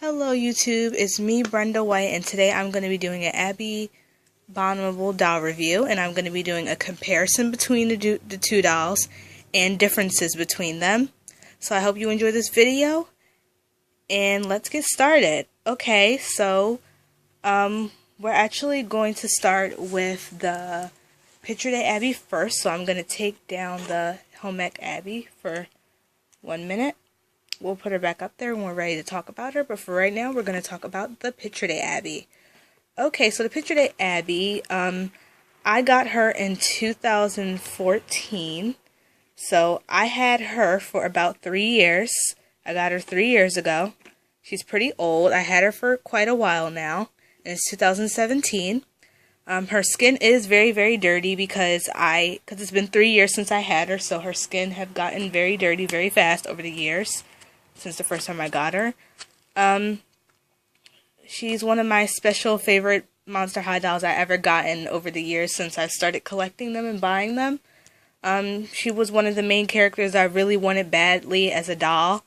Hello YouTube, it's me Brenda White, and today I'm going to be doing an Abbey Bominable doll review, and I'm going to be doing a comparison between the two dolls and differences between them. So I hope you enjoy this video, and let's get started. Okay, so we're actually going to start with the Picture Day Abbey first, so I'm going to take down the home ec Abbey for 1 minute. We'll put her back up there when we're ready to talk about her, but for right now, we're going to talk about the Picture Day Abbey. Okay, so the Picture Day Abbey, I got her in 2014, so I had her for about 3 years. I got her 3 years ago. She's pretty old. I had her for quite a while now, and it's 2017. Her skin is very, very dirty because it's been 3 years since I had her, so her skin have gotten very dirty very fast over the years. Since the first time I got her. She's one of my special favorite Monster High dolls I ever gotten over the years since I started collecting them and buying them. She was one of the main characters I really wanted badly as a doll.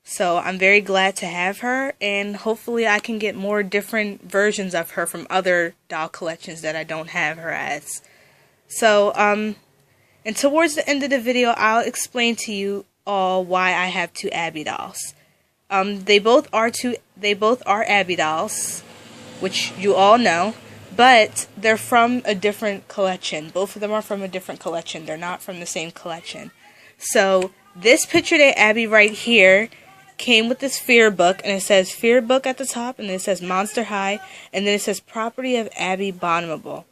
So I'm very glad to have her, and hopefully I can get more different versions of her from other doll collections that I don't have her as. So, and towards the end of the video, I'll explain to you all why I have two Abbey dolls. They both are Abbey dolls, which you all know, but they're from a different collection. Both of them are from a different collection. They're not from the same collection. So this Picture Day Abbey right here came with this fear book, and it says fear book at the top, and it says Monster High, and then it says property of Abbey Bominable.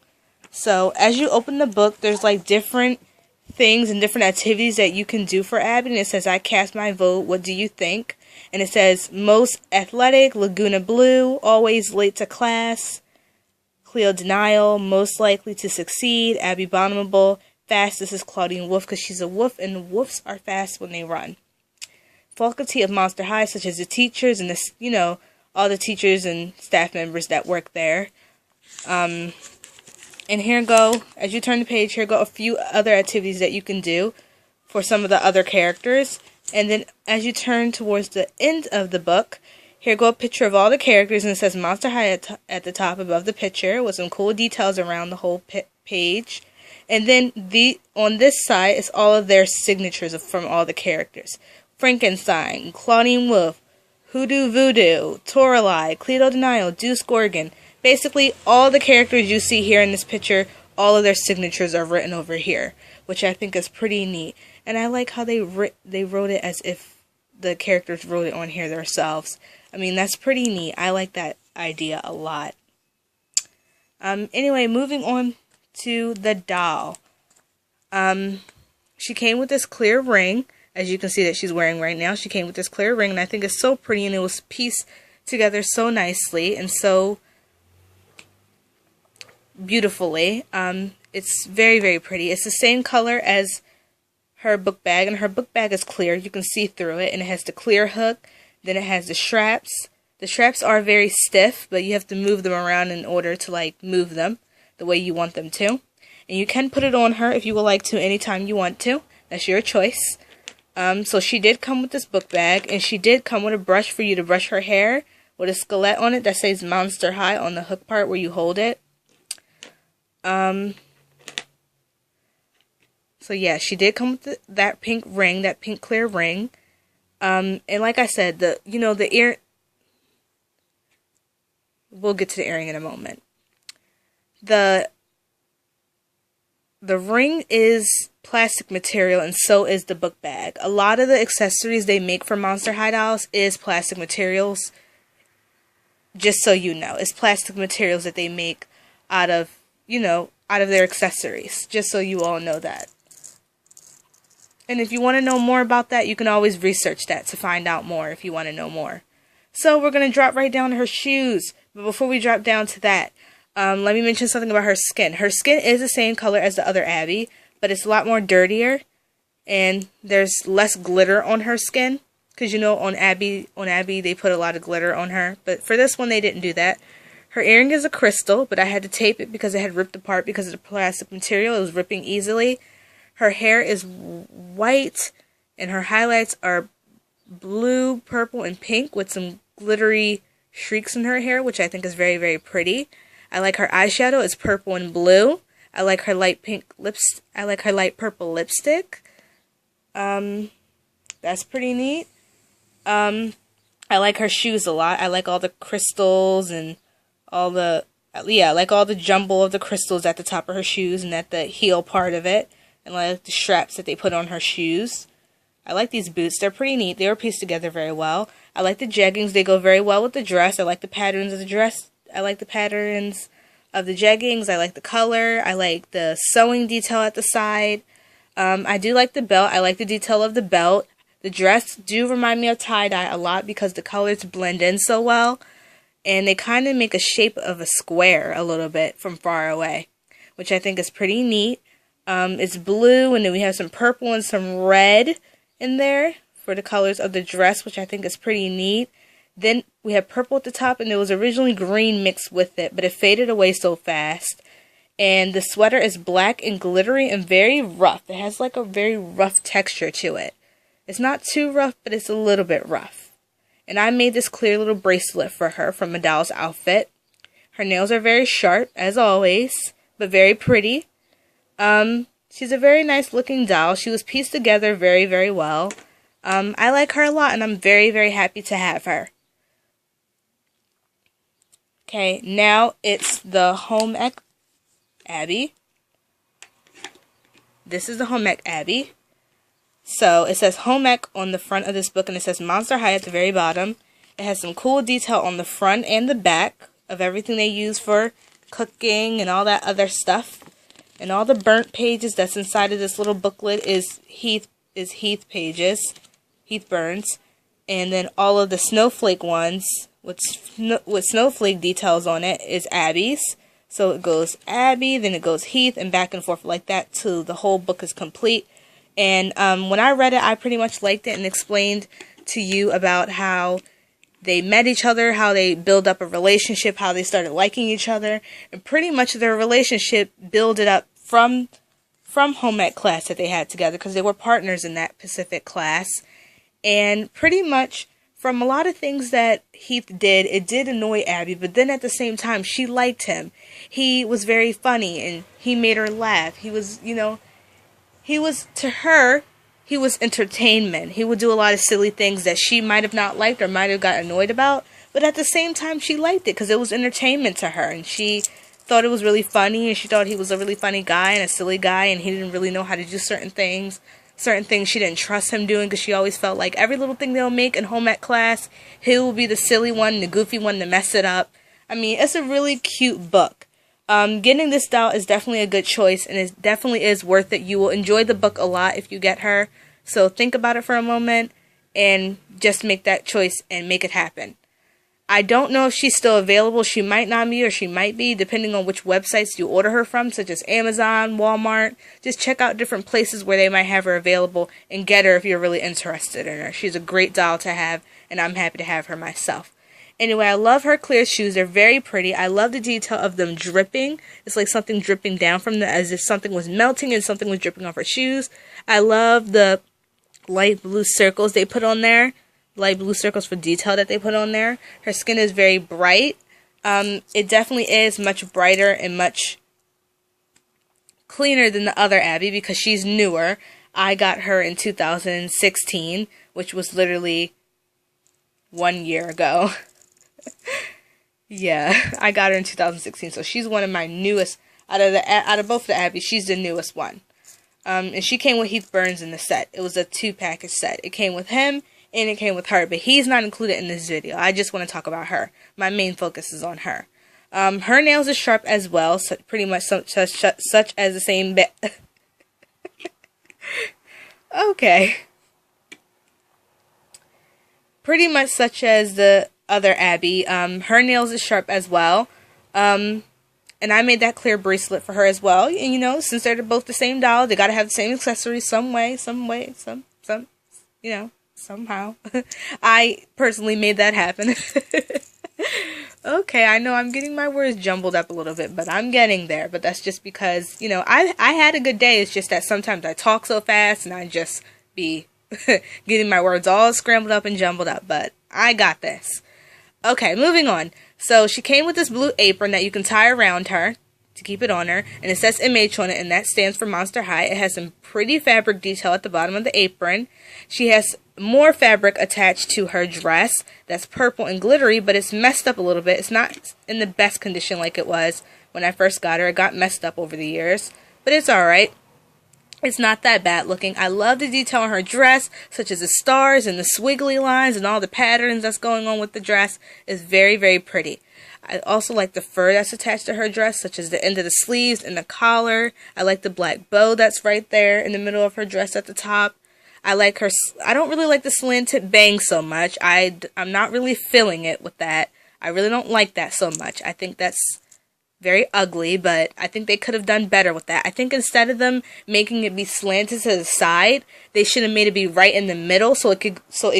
So as you open the book, there's like different things and different activities that you can do for Abbey, and it says I cast my vote, what do you think? And it says most athletic, Laguna Blue, always late to class, Cleo Denial, most likely to succeed, Abbey Bominable, fast, this is Claudine Wolf because she's a wolf, and wolves are fast when they run. Faculty of Monster High, such as the teachers and the, all the teachers and staff members that work there. And here go, as you turn the page, here go a few other activities that you can do for some of the other characters. And then as you turn towards the end of the book, here go a picture of all the characters, and it says Monster High at the top above the picture with some cool details around the whole page. And then on this side is all of their signatures from all the characters. Frankenstein, Claudine Wolf, Hoodoo Voodoo, Toralei, Cleo Denial, Deuce Gorgon. Basically, all the characters you see here in this picture, all of their signatures are written over here, which I think is pretty neat. And I like how they wrote it as if the characters wrote it on here themselves. I mean, that's pretty neat. I like that idea a lot. Anyway, moving on to the doll. She came with this clear ring, as you can see that she's wearing right now. She came with this clear ring, and I think it's so pretty, and it was pieced together so nicely and so beautifully. It's very, very pretty. It's the same color as her book bag, and her book bag is clear. You can see through it, and it has the clear hook. Then it has the straps. The straps are very stiff, but you have to move them around in order to move them the way you want them to. And you can put it on her if you would like to anytime you want to. That's your choice. So she did come with this book bag, and she did come with a brush for you to brush her hair with a skelet on it that says Monster High on the hook part where you hold it. So yeah, she did come with that pink ring, that pink clear ring. And like I said, the ear, we'll get to the earring in a moment. The ring is plastic material, and so is the book bag. A lot of the accessories they make for Monster High dolls is plastic materials. Just so you know, it's plastic materials that they make out of their accessories, just so you all know that. And if you want to know more about that, you can always research that to find out more if you want to know more. So we're going to drop right down to her shoes. But before we drop down to that, let me mention something about her skin. Her skin is the same color as the other Abbey, but it's a lot more dirtier, and there's less glitter on her skin. Because on Abbey they put a lot of glitter on her, but for this one they didn't do that. Her earring is a crystal, but I had to tape it because it had ripped apart because of the plastic material. It was ripping easily. Her hair is white, and her highlights are blue, purple, and pink with some glittery streaks in her hair, which I think is very, very pretty. I like her eyeshadow. It's purple and blue. I like her light pink lips. I like her light purple lipstick. That's pretty neat. I like her shoes a lot. I like all the crystals and all the, I like all the jumble of the crystals at the top of her shoes and at the heel part of it. And I like the straps that they put on her shoes. I like these boots. They're pretty neat. They were pieced together very well. I like the jeggings. They go very well with the dress. I like the patterns of the dress. I like the patterns of the jeggings. I like the color. I like the sewing detail at the side. I do like the belt. I like the detail of the belt. The dress do remind me of tie-dye a lot because the colors blend in so well. And they kind of make a shape of a square a little bit from far away, which I think is pretty neat. It's blue, and then we have some purple and some red in there for the colors of the dress, which I think is pretty neat. Then we have purple at the top, and there was originally green mixed with it, but it faded away so fast. And the sweater is black and glittery and very rough. It has like a very rough texture to it. It's not too rough, but it's a little bit rough. And I made this clear little bracelet for her from a doll's outfit. Her nails are very sharp, as always, but very pretty. She's a very nice looking doll. She was pieced together very, very well. I like her a lot, and I'm very, very happy to have her. Okay, now it's the home ec Abbey. This is the home ec Abbey. So it says home ec on the front of this book, and it says Monster High at the very bottom. It has some cool detail on the front and the back of everything they use for cooking and all that other stuff. And all the burnt pages that's inside of this little booklet is Heath pages, Heath Burns. And then all of the snowflake ones with snowflake details on it is Abby's. So it goes Abbey, then it goes Heath, and back and forth like that till the whole book is complete. And when I read it, I pretty much liked it and explained to you about how they met each other, how they build up a relationship, how they started liking each other, and pretty much their relationship builded up from home ec class that they had together, because they were partners in that Pacific class. And pretty much from a lot of things that Heath did, it did annoy Abbey, but then at the same time, she liked him. He was very funny, and he made her laugh. He was, to her, he was entertainment. He would do a lot of silly things that she might have not liked or might have got annoyed about, but at the same time, she liked it because it was entertainment to her, and she thought it was really funny, and she thought he was a really funny guy and a silly guy, and he didn't really know how to do certain things. Certain things she didn't trust him doing because she always felt like every little thing they'll make in home ec class, he will be the silly one, the goofy one to mess it up. I mean, it's a really cute book. Getting this doll is definitely a good choice, and it definitely is worth it. You will enjoy the book a lot if you get her. So think about it for a moment and just make that choice and make it happen. I don't know if she's still available. She might not be, or she might be, depending on which websites you order her from, such as Amazon, Walmart. Just check out different places where they might have her available and get her if you're really interested in her. She's a great doll to have, and I'm happy to have her myself. Anyway, I love her clear shoes. They're very pretty. I love the detail of them dripping. It's like something dripping down from them, as if something was melting and something was dripping off her shoes. I love the light blue circles they put on there. Light blue circles for detail that they put on there. Her skin is very bright. It definitely is much brighter and much cleaner than the other Abbey because she's newer. I got her in 2016, which was literally 1 year ago. Yeah, I got her in 2016, so she's one of my newest out of both the Abbeys. She's the newest one. And she came with Heath Burns in the set. It was a 2-package set. It came with him and it came with her, but he's not included in this video. I just want to talk about her. My main focus is on her. Her nails are sharp as well, so pretty much such as the same okay. Pretty much such as the other Abbey. Her nails are sharp as well. And I made that clear bracelet for her as well. And since they're both the same doll, they gotta have the same accessories somehow. I personally made that happen. Okay, I know I'm getting my words jumbled up a little bit, but I'm getting there. But that's just because, I had a good day. It's just that sometimes I talk so fast and I just be getting my words all scrambled up and jumbled up. But I got this. Okay, moving on. So she came with this blue apron that you can tie around her to keep it on her, and it says MH on it, and that stands for Monster High. It has some pretty fabric detail at the bottom of the apron. She has more fabric attached to her dress that's purple and glittery, but it's messed up a little bit. It's not in the best condition like it was when I first got her. It got messed up over the years, but it's alright. It's not that bad looking. I love the detail on her dress, such as the stars and the swiggly lines and all the patterns that's going on with the dress. It's very, very pretty. I also like the fur that's attached to her dress, such as the end of the sleeves and the collar. I like the black bow that's right there in the middle of her dress at the top. I like her. I don't really like the slanted bang so much. I'm not really feeling it with that. I really don't like that so much. I think that's very ugly, but I think they could have done better with that. I think instead of them making it be slanted to the side, they should have made it be right in the middle so it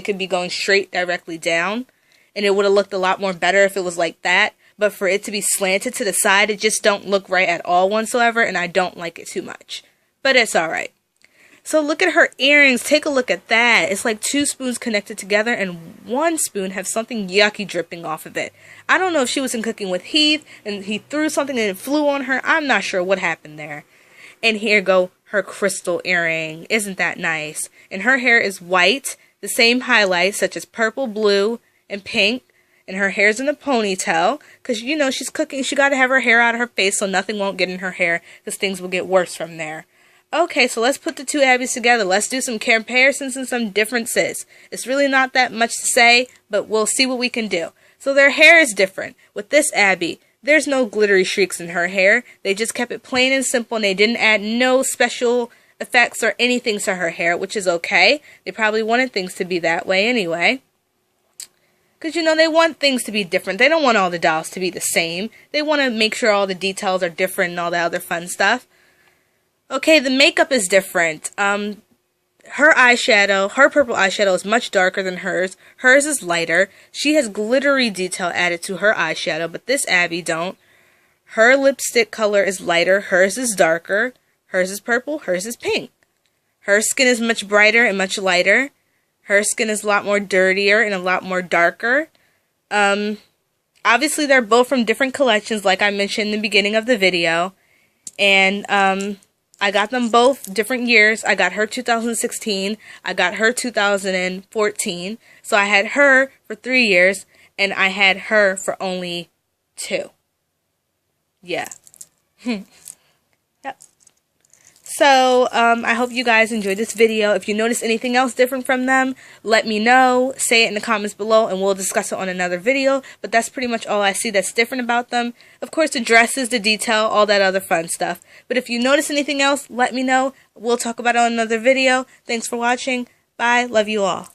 could be going straight directly down. And it would have looked a lot more better if it was like that. But for it to be slanted to the side, it just don't look right at all whatsoever, and I don't like it too much. But it's alright. So look at her earrings. Take a look at that. It's like 2 spoons connected together, and 1 spoon has something yucky dripping off of it. I don't know if she was in cooking with Heath, and he threw something and it flew on her. I'm not sure what happened there. And here go her crystal earring. Isn't that nice? And her hair is white, the same highlights such as purple, blue, and pink. And her hair's in a ponytail, because, you know, she's cooking. She got to have her hair out of her face so nothing won't get in her hair, because things will get worse from there. Okay, so let's put the 2 Abbeys together. Let's do some comparisons and some differences. It's really not that much to say, but we'll see what we can do. So their hair is different. With this Abbey, there's no glittery streaks in her hair. They just kept it plain and simple, and they didn't add no special effects or anything to her hair, which is okay. They probably wanted things to be that way anyway. Because, you know, they want things to be different. They don't want all the dolls to be the same. They want to make sure all the details are different and all that other fun stuff. Okay, the makeup is different. Her eyeshadow, her purple eyeshadow is much darker than hers. Hers is lighter. She has glittery detail added to her eyeshadow, but this Abbey don't. Her lipstick color is lighter. Hers is darker. Hers is purple. Hers is pink. Her skin is much brighter and much lighter. Her skin is a lot more dirtier and a lot more darker. Obviously, they're both from different collections, like I mentioned in the beginning of the video. And I got them both different years. I got her 2016. I got her 2014. So I had her for 3 years, and I had her for only 2. Yeah. Yep. So, I hope you guys enjoyed this video. If you notice anything else different from them, let me know. Say it in the comments below, and we'll discuss it on another video. But that's pretty much all I see that's different about them. Of course, the dresses, the detail, all that other fun stuff. But if you notice anything else, let me know. We'll talk about it on another video. Thanks for watching. Bye. Love you all.